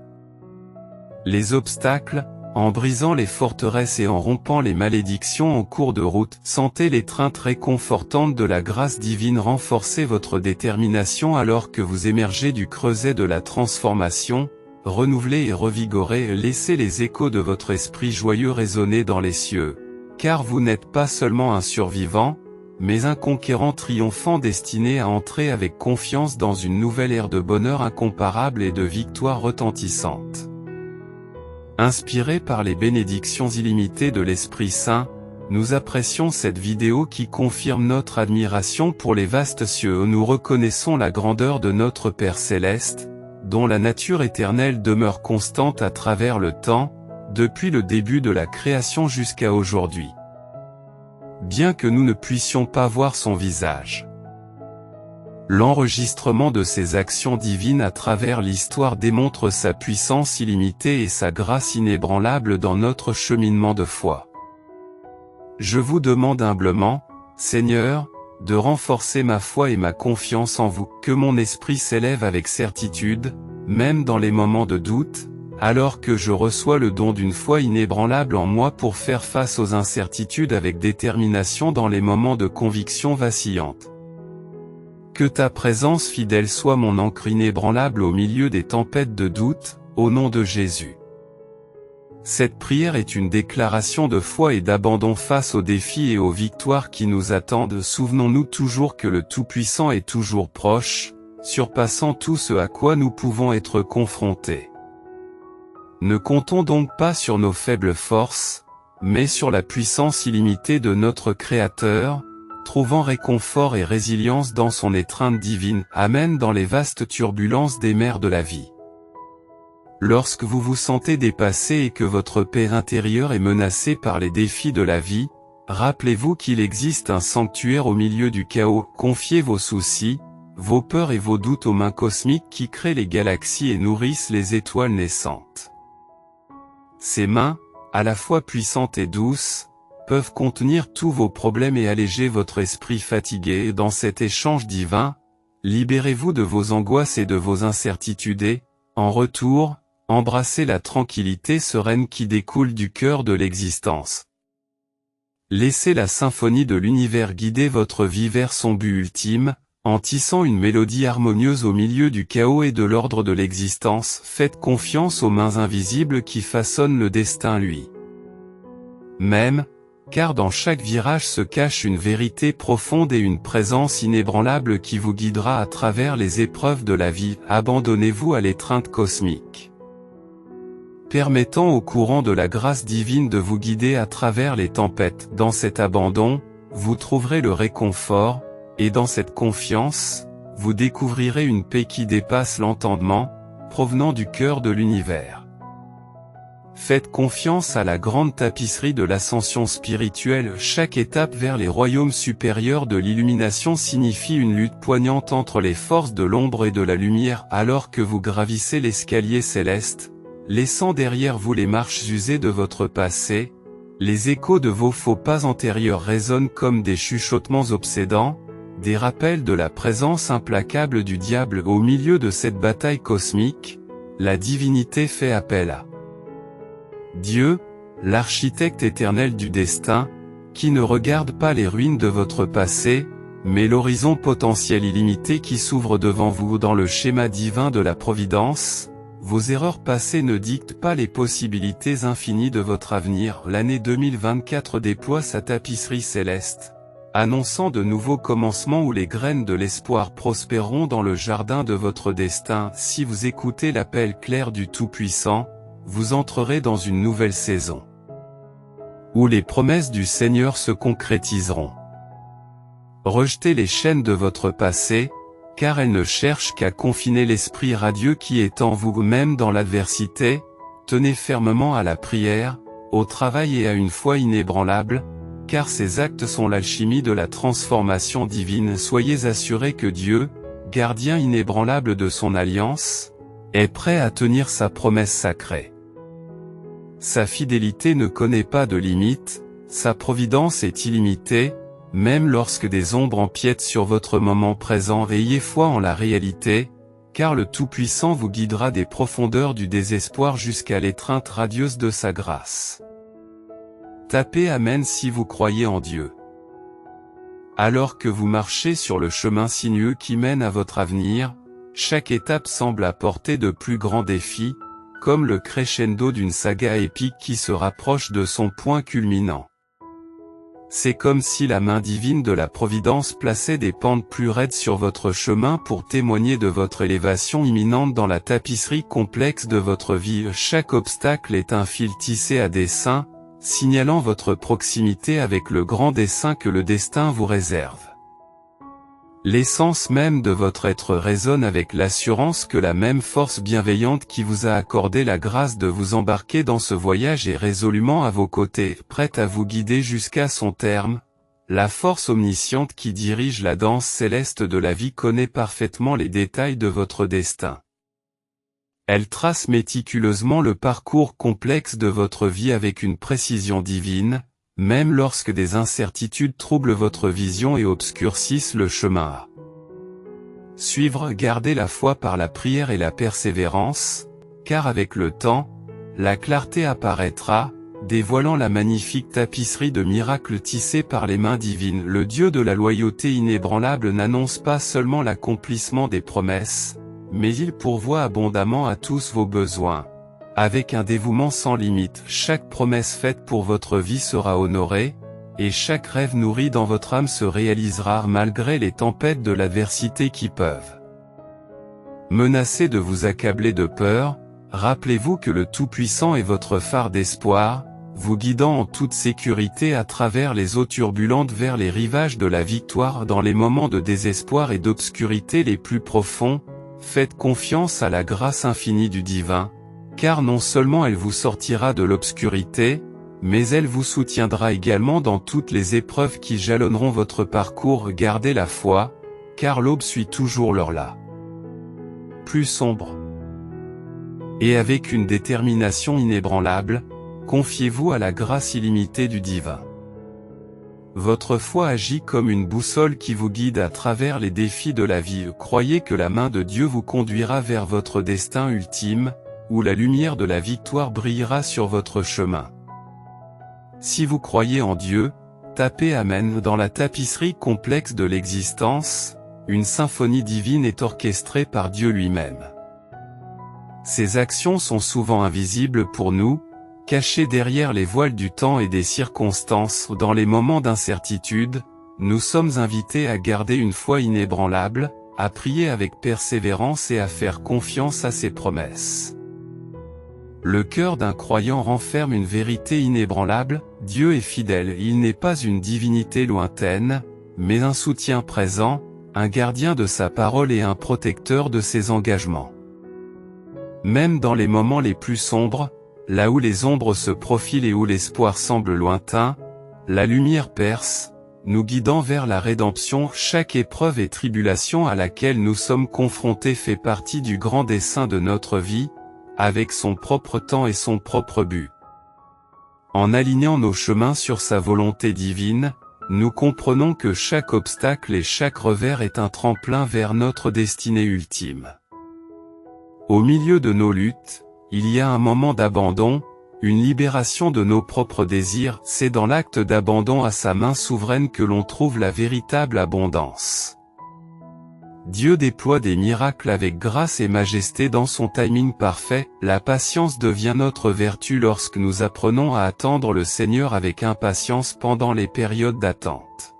les obstacles, en brisant les forteresses et en rompant les malédictions en cours de route. Sentez l'étreinte réconfortante de la grâce divine renforcer votre détermination alors que vous émergez du creuset de la transformation, renouvelé et revigoré. Laissez les échos de votre esprit joyeux résonner dans les cieux, car vous n'êtes pas seulement un survivant, mais un conquérant triomphant destiné à entrer avec confiance dans une nouvelle ère de bonheur incomparable et de victoire retentissante. Inspiré par les bénédictions illimitées de l'Esprit Saint, nous apprécions cette vidéo qui confirme notre admiration pour les vastes cieux. Nous reconnaissons la grandeur de notre Père Céleste, dont la nature éternelle demeure constante à travers le temps, depuis le début de la création jusqu'à aujourd'hui. Bien que nous ne puissions pas voir son visage, l'enregistrement de ses actions divines à travers l'histoire démontre sa puissance illimitée et sa grâce inébranlable dans notre cheminement de foi. Je vous demande humblement, Seigneur, de renforcer ma foi et ma confiance en vous, que mon esprit s'élève avec certitude, même dans les moments de doute, alors que je reçois le don d'une foi inébranlable en moi pour faire face aux incertitudes avec détermination dans les moments de conviction vacillante. Que ta présence fidèle soit mon ancre inébranlable au milieu des tempêtes de doute, au nom de Jésus. Cette prière est une déclaration de foi et d'abandon face aux défis et aux victoires qui nous attendent. Souvenons-nous toujours que le Tout-Puissant est toujours proche, surpassant tout ce à quoi nous pouvons être confrontés. Ne comptons donc pas sur nos faibles forces, mais sur la puissance illimitée de notre Créateur, trouvant réconfort et résilience dans son étreinte divine. Amen. Dans les vastes turbulences des mers de la vie. Lorsque vous vous sentez dépassé et que votre paix intérieure est menacée par les défis de la vie, rappelez-vous qu'il existe un sanctuaire au milieu du chaos. Confiez vos soucis, vos peurs et vos doutes aux mains cosmiques qui créent les galaxies et nourrissent les étoiles naissantes. Ces mains, à la fois puissantes et douces, peuvent contenir tous vos problèmes et alléger votre esprit fatigué. Dans cet échange divin, libérez-vous de vos angoisses et de vos incertitudes et, en retour, embrassez la tranquillité sereine qui découle du cœur de l'existence. Laissez la symphonie de l'univers guider votre vie vers son but ultime, en tissant une mélodie harmonieuse au milieu du chaos et de l'ordre de l'existence. Faites confiance aux mains invisibles qui façonnent le destin lui-même, car dans chaque virage se cache une vérité profonde et une présence inébranlable qui vous guidera à travers les épreuves de la vie. Abandonnez-vous à l'étreinte cosmique, permettant au courant de la grâce divine de vous guider à travers les tempêtes. Dans cet abandon, vous trouverez le réconfort, et dans cette confiance, vous découvrirez une paix qui dépasse l'entendement, provenant du cœur de l'univers. Faites confiance à la grande tapisserie de l'ascension spirituelle. Chaque étape vers les royaumes supérieurs de l'illumination signifie une lutte poignante entre les forces de l'ombre et de la lumière. Alors que vous gravissez l'escalier céleste, laissant derrière vous les marches usées de votre passé, les échos de vos faux pas antérieurs résonnent comme des chuchotements obsédants, des rappels de la présence implacable du diable. Au milieu de cette bataille cosmique, la divinité fait appel à Dieu, l'architecte éternel du destin, qui ne regarde pas les ruines de votre passé, mais l'horizon potentiel illimité qui s'ouvre devant vous dans le schéma divin de la providence. Vos erreurs passées ne dictent pas les possibilités infinies de votre avenir. L'année 2024 déploie sa tapisserie céleste, annonçant de nouveaux commencements où les graines de l'espoir prospéreront dans le jardin de votre destin. Si vous écoutez l'appel clair du Tout-Puissant, vous entrerez dans une nouvelle saison, où les promesses du Seigneur se concrétiseront. Rejetez les chaînes de votre passé, car elles ne cherchent qu'à confiner l'esprit radieux qui est en vous-même dans l'adversité. Tenez fermement à la prière, au travail et à une foi inébranlable, car ces actes sont l'alchimie de la transformation divine. Soyez assurés que Dieu, gardien inébranlable de son alliance, est prêt à tenir sa promesse sacrée. Sa fidélité ne connaît pas de limite, sa providence est illimitée. Même lorsque des ombres empiètent sur votre moment présent, ayez foi en la réalité, car le Tout-Puissant vous guidera des profondeurs du désespoir jusqu'à l'étreinte radieuse de sa grâce. Tapez Amen si vous croyez en Dieu. Alors que vous marchez sur le chemin sinueux qui mène à votre avenir, chaque étape semble apporter de plus grands défis, comme le crescendo d'une saga épique qui se rapproche de son point culminant. C'est comme si la main divine de la Providence plaçait des pentes plus raides sur votre chemin pour témoigner de votre élévation imminente dans la tapisserie complexe de votre vie. Chaque obstacle est un fil tissé à dessein, signalant votre proximité avec le grand dessein que le destin vous réserve. L'essence même de votre être résonne avec l'assurance que la même force bienveillante qui vous a accordé la grâce de vous embarquer dans ce voyage est résolument à vos côtés, prête à vous guider jusqu'à son terme. La force omnisciente qui dirige la danse céleste de la vie connaît parfaitement les détails de votre destin. Elle trace méticuleusement le parcours complexe de votre vie avec une précision divine, même lorsque des incertitudes troublent votre vision et obscurcissent le chemin à suivre. Gardez la foi par la prière et la persévérance, car avec le temps, la clarté apparaîtra, dévoilant la magnifique tapisserie de miracles tissés par les mains divines. Le Dieu de la loyauté inébranlable n'annonce pas seulement l'accomplissement des promesses, mais il pourvoit abondamment à tous vos besoins. Avec un dévouement sans limite, chaque promesse faite pour votre vie sera honorée, et chaque rêve nourri dans votre âme se réalisera malgré les tempêtes de l'adversité qui peuvent menacer de vous accabler de peur. Rappelez-vous que le Tout-Puissant est votre phare d'espoir, vous guidant en toute sécurité à travers les eaux turbulentes vers les rivages de la victoire. Dans les moments de désespoir et d'obscurité les plus profonds, faites confiance à la grâce infinie du divin, car non seulement elle vous sortira de l'obscurité, mais elle vous soutiendra également dans toutes les épreuves qui jalonneront votre parcours. Gardez la foi, car l'aube suit toujours l'heure là plus sombre. Et avec une détermination inébranlable, confiez-vous à la grâce illimitée du divin. Votre foi agit comme une boussole qui vous guide à travers les défis de la vie. Croyez que la main de Dieu vous conduira vers votre destin ultime, où la lumière de la victoire brillera sur votre chemin. Si vous croyez en Dieu, tapez Amen. Dans la tapisserie complexe de l'existence, une symphonie divine est orchestrée par Dieu lui-même. Ses actions sont souvent invisibles pour nous, cachées derrière les voiles du temps et des circonstances. Dans les moments d'incertitude, nous sommes invités à garder une foi inébranlable, à prier avec persévérance et à faire confiance à ses promesses. Le cœur d'un croyant renferme une vérité inébranlable, Dieu est fidèle. Il n'est pas une divinité lointaine, mais un soutien présent, un gardien de sa parole et un protecteur de ses engagements. Même dans les moments les plus sombres, là où les ombres se profilent et où l'espoir semble lointain, la lumière perce, nous guidant vers la rédemption. Chaque épreuve et tribulation à laquelle nous sommes confrontés fait partie du grand dessein de notre vie, avec son propre temps et son propre but. En alignant nos chemins sur sa volonté divine, nous comprenons que chaque obstacle et chaque revers est un tremplin vers notre destinée ultime. Au milieu de nos luttes, il y a un moment d'abandon, une libération de nos propres désirs, c'est dans l'acte d'abandon à sa main souveraine que l'on trouve la véritable abondance. Dieu déploie des miracles avec grâce et majesté dans son timing parfait. La patience devient notre vertu lorsque nous apprenons à attendre le Seigneur avec impatience pendant les périodes d'attente.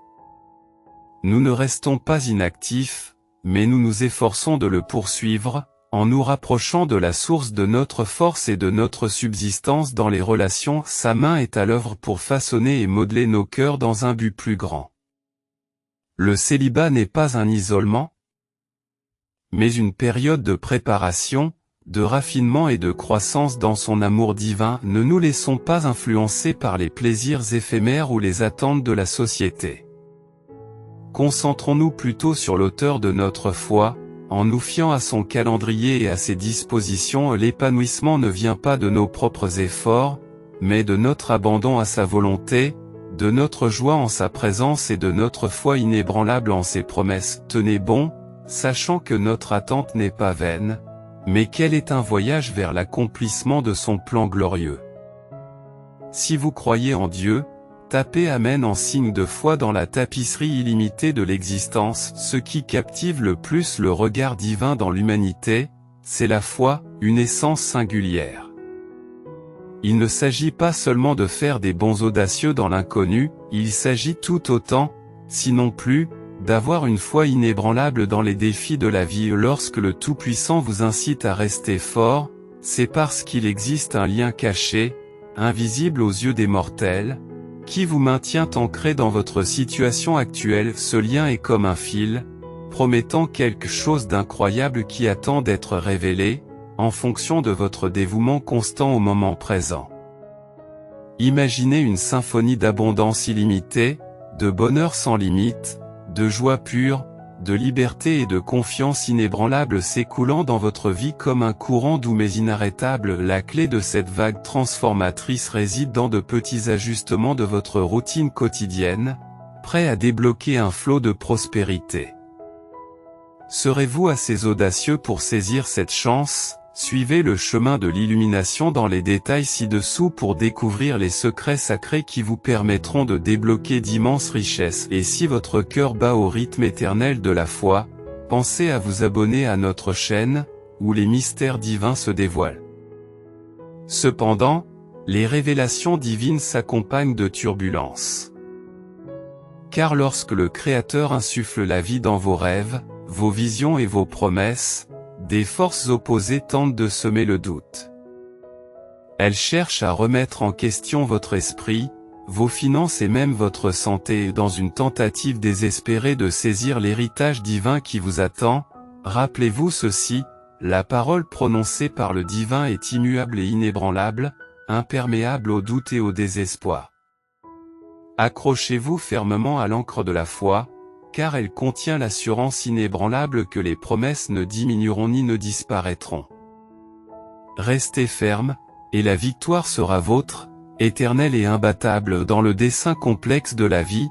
Nous ne restons pas inactifs, mais nous nous efforçons de le poursuivre, en nous rapprochant de la source de notre force et de notre subsistance dans les relations. Sa main est à l'œuvre pour façonner et modeler nos cœurs dans un but plus grand. Le célibat n'est pas un isolement, mais une période de préparation, de raffinement et de croissance dans son amour divin. Ne nous laissons pas influencer par les plaisirs éphémères ou les attentes de la société. Concentrons-nous plutôt sur l'auteur de notre foi, en nous fiant à son calendrier et à ses dispositions. L'épanouissement ne vient pas de nos propres efforts, mais de notre abandon à sa volonté, de notre joie en sa présence et de notre foi inébranlable en ses promesses. Tenez bon, sachant que notre attente n'est pas vaine, mais qu'elle est un voyage vers l'accomplissement de son plan glorieux. Si vous croyez en Dieu, tapez Amen en signe de foi dans la tapisserie illimitée de l'existence. Ce qui captive le plus le regard divin dans l'humanité, c'est la foi, une essence singulière. Il ne s'agit pas seulement de faire des bonds audacieux dans l'inconnu, il s'agit tout autant, sinon plus, d'avoir une foi inébranlable dans les défis de la vie. Lorsque le Tout-Puissant vous incite à rester fort, c'est parce qu'il existe un lien caché, invisible aux yeux des mortels, qui vous maintient ancré dans votre situation actuelle. Ce lien est comme un fil, promettant quelque chose d'incroyable qui attend d'être révélé, en fonction de votre dévouement constant au moment présent. Imaginez une symphonie d'abondance illimitée, de bonheur sans limite, de joie pure, de liberté et de confiance inébranlable s'écoulant dans votre vie comme un courant doux mais inarrêtable. La clé de cette vague transformatrice réside dans de petits ajustements de votre routine quotidienne, prêts à débloquer un flot de prospérité. Serez-vous assez audacieux pour saisir cette chance? Suivez le chemin de l'illumination dans les détails ci-dessous pour découvrir les secrets sacrés qui vous permettront de débloquer d'immenses richesses. Et si votre cœur bat au rythme éternel de la foi, pensez à vous abonner à notre chaîne, où les mystères divins se dévoilent. Cependant, les révélations divines s'accompagnent de turbulences. Car lorsque le Créateur insuffle la vie dans vos rêves, vos visions et vos promesses, des forces opposées tentent de semer le doute. Elles cherchent à remettre en question votre esprit, vos finances et même votre santé dans une tentative désespérée de saisir l'héritage divin qui vous attend. Rappelez-vous ceci, la parole prononcée par le divin est immuable et inébranlable, imperméable au doute et au désespoir. Accrochez-vous fermement à l'ancre de la foi, car elle contient l'assurance inébranlable que les promesses ne diminueront ni ne disparaîtront. Restez ferme, et la victoire sera vôtre, éternelle et imbattable. Dans le dessein complexe de la vie,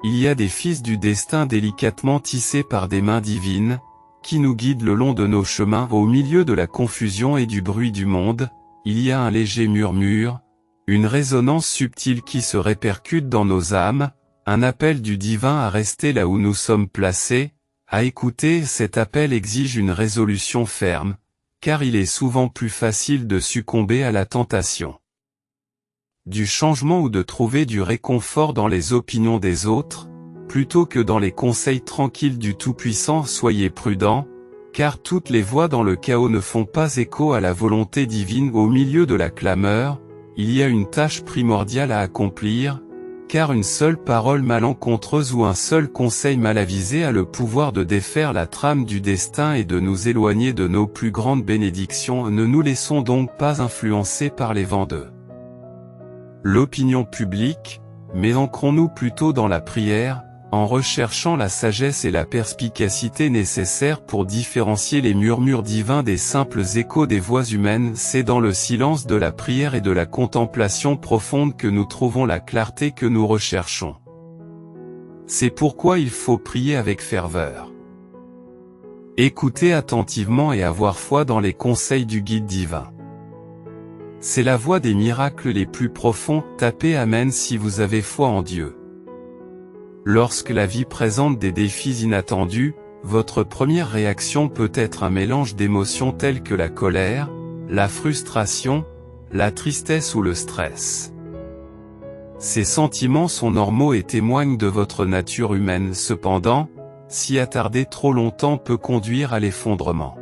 il y a des fils du destin délicatement tissés par des mains divines, qui nous guident le long de nos chemins. Au milieu de la confusion et du bruit du monde, il y a un léger murmure, une résonance subtile qui se répercute dans nos âmes, un appel du divin à rester là où nous sommes placés, à écouter. Cet appel exige une résolution ferme, car il est souvent plus facile de succomber à la tentation du changement ou de trouver du réconfort dans les opinions des autres, plutôt que dans les conseils tranquilles du Tout-Puissant. Soyez prudents, car toutes les voix dans le chaos ne font pas écho à la volonté divine. Au milieu de la clameur, il y a une tâche primordiale à accomplir, car une seule parole malencontreuse ou un seul conseil mal avisé a le pouvoir de défaire la trame du destin et de nous éloigner de nos plus grandes bénédictions. Ne nous laissons donc pas influencer par les vents de l'opinion publique, mais ancrons-nous plutôt dans la prière, en recherchant la sagesse et la perspicacité nécessaires pour différencier les murmures divins des simples échos des voix humaines. C'est dans le silence de la prière et de la contemplation profonde que nous trouvons la clarté que nous recherchons. C'est pourquoi il faut prier avec ferveur. Écoutez attentivement et avoir foi dans les conseils du guide divin. C'est la voie des miracles les plus profonds, tapez Amen si vous avez foi en Dieu. Lorsque la vie présente des défis inattendus, votre première réaction peut être un mélange d'émotions telles que la colère, la frustration, la tristesse ou le stress. Ces sentiments sont normaux et témoignent de votre nature humaine. Cependant, s'y attarder trop longtemps peut conduire à l'effondrement.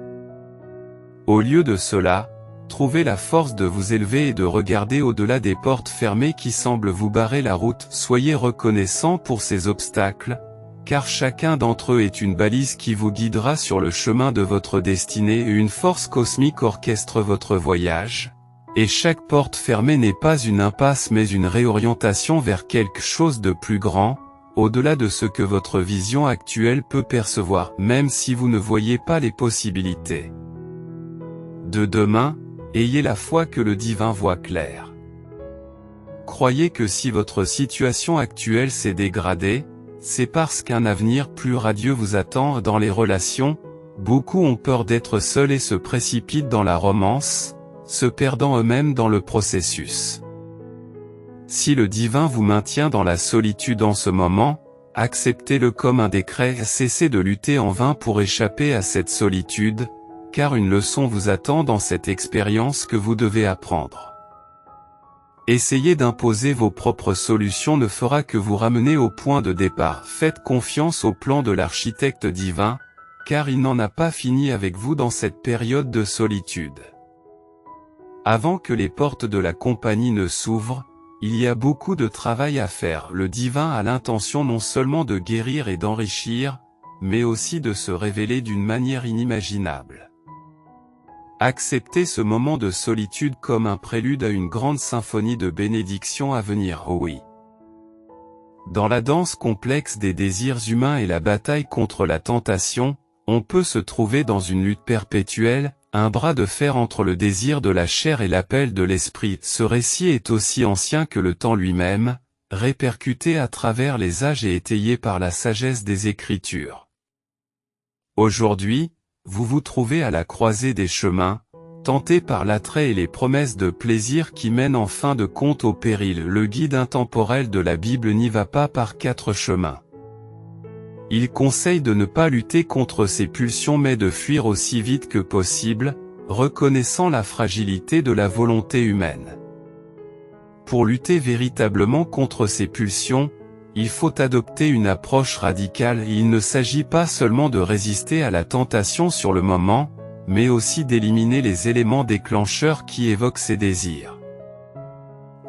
Au lieu de cela, trouvez la force de vous élever et de regarder au-delà des portes fermées qui semblent vous barrer la route. Soyez reconnaissant pour ces obstacles, car chacun d'entre eux est une balise qui vous guidera sur le chemin de votre destinée et une force cosmique orchestre votre voyage. Et chaque porte fermée n'est pas une impasse mais une réorientation vers quelque chose de plus grand, au-delà de ce que votre vision actuelle peut percevoir, même si vous ne voyez pas les possibilités de demain. Ayez la foi que le divin voit clair. Croyez que si votre situation actuelle s'est dégradée, c'est parce qu'un avenir plus radieux vous attend dans les relations. Beaucoup ont peur d'être seuls et se précipitent dans la romance, se perdant eux-mêmes dans le processus. Si le divin vous maintient dans la solitude en ce moment, acceptez-le comme un décret. Cessez de lutter en vain pour échapper à cette solitude, car une leçon vous attend dans cette expérience que vous devez apprendre. Essayer d'imposer vos propres solutions ne fera que vous ramener au point de départ. Faites confiance au plan de l'architecte divin, car il n'en a pas fini avec vous dans cette période de solitude. Avant que les portes de la compagnie ne s'ouvrent, il y a beaucoup de travail à faire. Le divin a l'intention non seulement de guérir et d'enrichir, mais aussi de se révéler d'une manière inimaginable. Acceptez ce moment de solitude comme un prélude à une grande symphonie de bénédictions à venir. Oh oui. Dans la danse complexe des désirs humains et la bataille contre la tentation, on peut se trouver dans une lutte perpétuelle, un bras de fer entre le désir de la chair et l'appel de l'esprit. Ce récit est aussi ancien que le temps lui-même, répercuté à travers les âges et étayé par la sagesse des Écritures. Aujourd'hui, vous vous trouvez à la croisée des chemins, tenté par l'attrait et les promesses de plaisir qui mènent en fin de compte au péril. Le guide intemporel de la Bible n'y va pas par 4 chemins. Il conseille de ne pas lutter contre ces pulsions mais de fuir aussi vite que possible, reconnaissant la fragilité de la volonté humaine. Pour lutter véritablement contre ces pulsions, il faut adopter une approche radicale. Il ne s'agit pas seulement de résister à la tentation sur le moment, mais aussi d'éliminer les éléments déclencheurs qui évoquent ces désirs.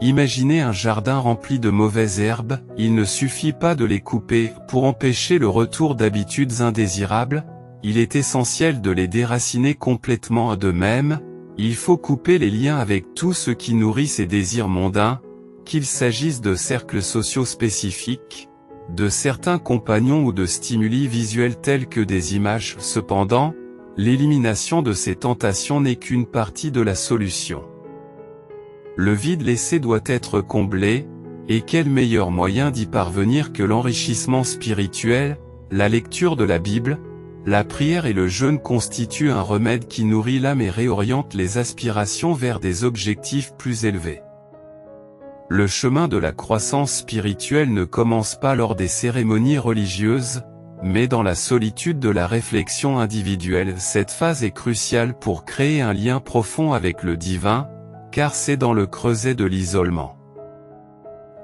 Imaginez un jardin rempli de mauvaises herbes, il ne suffit pas de les couper. Pour empêcher le retour d'habitudes indésirables, il est essentiel de les déraciner complètement. De même, il faut couper les liens avec tout ce qui nourrit ces désirs mondains, qu'il s'agisse de cercles sociaux spécifiques, de certains compagnons ou de stimuli visuels tels que des images. Cependant, l'élimination de ces tentations n'est qu'une partie de la solution. Le vide laissé doit être comblé, et quel meilleur moyen d'y parvenir que l'enrichissement spirituel, la lecture de la Bible, la prière et le jeûne constituent un remède qui nourrit l'âme et réoriente les aspirations vers des objectifs plus élevés. Le chemin de la croissance spirituelle ne commence pas lors des cérémonies religieuses, mais dans la solitude de la réflexion individuelle. Cette phase est cruciale pour créer un lien profond avec le divin, car c'est dans le creuset de l'isolement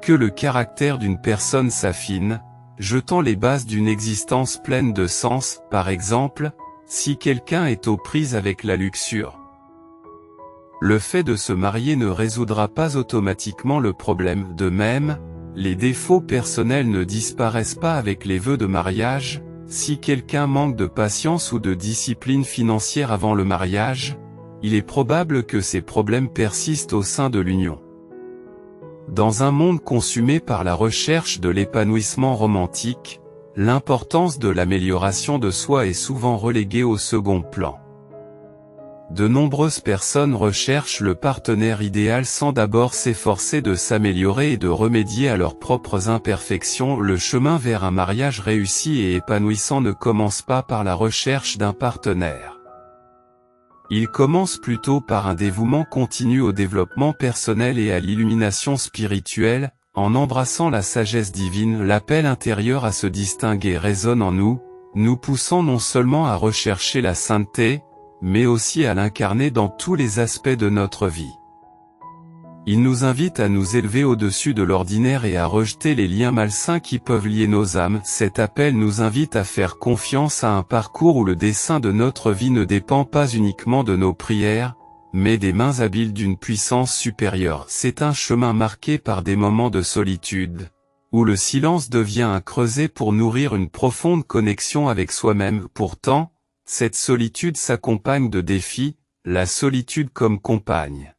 que le caractère d'une personne s'affine, jetant les bases d'une existence pleine de sens. Par exemple, si quelqu'un est aux prises avec la luxure, le fait de se marier ne résoudra pas automatiquement le problème. De même, les défauts personnels ne disparaissent pas avec les vœux de mariage. Si quelqu'un manque de patience ou de discipline financière avant le mariage, il est probable que ces problèmes persistent au sein de l'union. Dans un monde consumé par la recherche de l'épanouissement romantique, l'importance de l'amélioration de soi est souvent reléguée au second plan. De nombreuses personnes recherchent le partenaire idéal sans d'abord s'efforcer de s'améliorer et de remédier à leurs propres imperfections. Le chemin vers un mariage réussi et épanouissant ne commence pas par la recherche d'un partenaire. Il commence plutôt par un dévouement continu au développement personnel et à l'illumination spirituelle. En embrassant la sagesse divine, l'appel intérieur à se distinguer résonne en nous, nous poussant non seulement à rechercher la sainteté, mais aussi à l'incarner dans tous les aspects de notre vie. Il nous invite à nous élever au-dessus de l'ordinaire et à rejeter les liens malsains qui peuvent lier nos âmes. Cet appel nous invite à faire confiance à un parcours où le dessein de notre vie ne dépend pas uniquement de nos prières, mais des mains habiles d'une puissance supérieure. C'est un chemin marqué par des moments de solitude, où le silence devient un creuset pour nourrir une profonde connexion avec soi-même. Pourtant, cette solitude s'accompagne de défis, la solitude comme compagne.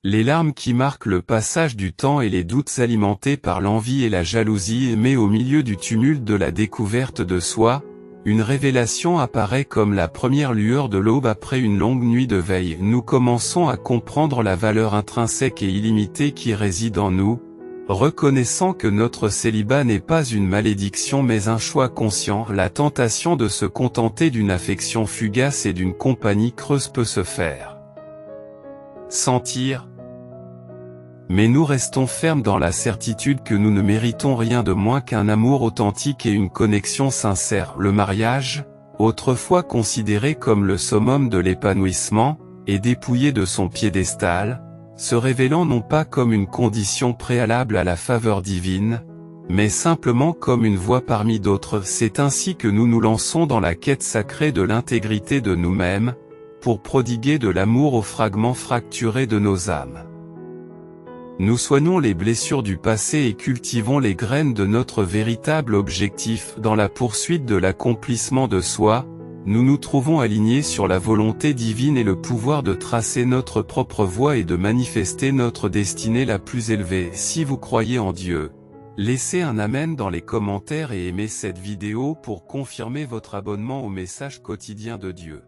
Les larmes qui marquent le passage du temps et les doutes alimentés par l'envie et la jalousie, mais au milieu du tumulte de la découverte de soi, une révélation apparaît comme la première lueur de l'aube après une longue nuit de veille. Nous commençons à comprendre la valeur intrinsèque et illimitée qui réside en nous, reconnaissant que notre célibat n'est pas une malédiction mais un choix conscient. La tentation de se contenter d'une affection fugace et d'une compagnie creuse peut se faire sentir. Mais nous restons fermes dans la certitude que nous ne méritons rien de moins qu'un amour authentique et une connexion sincère. Le mariage, autrefois considéré comme le summum de l'épanouissement, est dépouillé de son piédestal, se révélant non pas comme une condition préalable à la faveur divine, mais simplement comme une voie parmi d'autres. C'est ainsi que nous nous lançons dans la quête sacrée de l'intégrité de nous-mêmes, pour prodiguer de l'amour aux fragments fracturés de nos âmes. Nous soignons les blessures du passé et cultivons les graines de notre véritable objectif. Dans la poursuite de l'accomplissement de soi, nous nous trouvons alignés sur la volonté divine et le pouvoir de tracer notre propre voie et de manifester notre destinée la plus élevée. Si vous croyez en Dieu, laissez un amen dans les commentaires et aimez cette vidéo pour confirmer votre abonnement au message quotidien de Dieu.